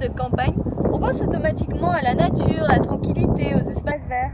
de campagne, on pense automatiquement à la nature, la tranquillité, aux espaces verts.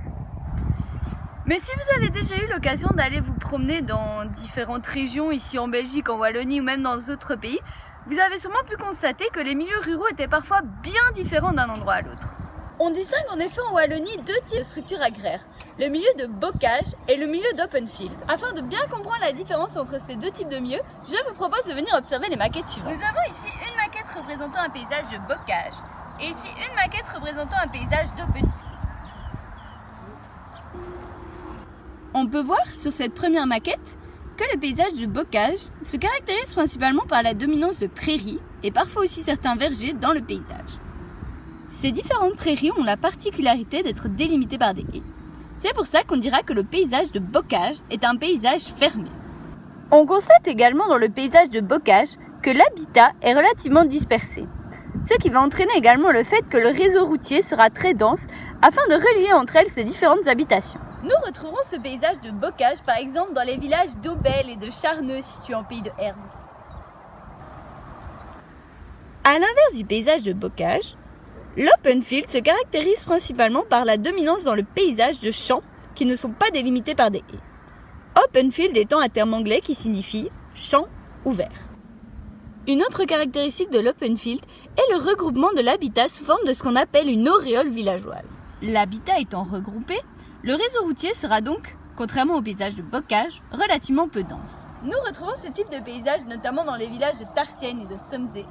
Mais si vous avez déjà eu l'occasion d'aller vous promener dans différentes régions, ici en Belgique, en Wallonie ou même dans d'autres pays, vous avez sûrement pu constater que les milieux ruraux étaient parfois bien différents d'un endroit à l'autre. On distingue en effet en Wallonie deux types de structures agraires, le milieu de bocage et le milieu d'open field. Afin de bien comprendre la différence entre ces deux types de milieux, je vous propose de venir observer les maquettes suivantes. Nous avons ici une maquette représentant un paysage de bocage et ici une maquette représentant un paysage d'open field. On peut voir sur cette première maquette que le paysage de bocage se caractérise principalement par la dominance de prairies et parfois aussi certains vergers dans le paysage. Ces différentes prairies ont la particularité d'être délimitées par des haies. C'est pour ça qu'on dira que le paysage de bocage est un paysage fermé. On constate également dans le paysage de bocage que l'habitat est relativement dispersé, ce qui va entraîner également le fait que le réseau routier sera très dense afin de relier entre elles ces différentes habitations. Nous retrouverons ce paysage de bocage par exemple dans les villages d'Aubel et de Charneux situés en pays de Herbe. À l'inverse du paysage de bocage, l'open field se caractérise principalement par la dominance dans le paysage de champs qui ne sont pas délimités par des haies. Open field étant un terme anglais qui signifie champ ouvert. Une autre caractéristique de l'open field est le regroupement de l'habitat sous forme de ce qu'on appelle une auréole villageoise. L'habitat étant regroupé, le réseau routier sera donc, contrairement au paysage de bocage, relativement peu dense. Nous retrouvons ce type de paysage notamment dans les villages de Tarsienne et de Somzé,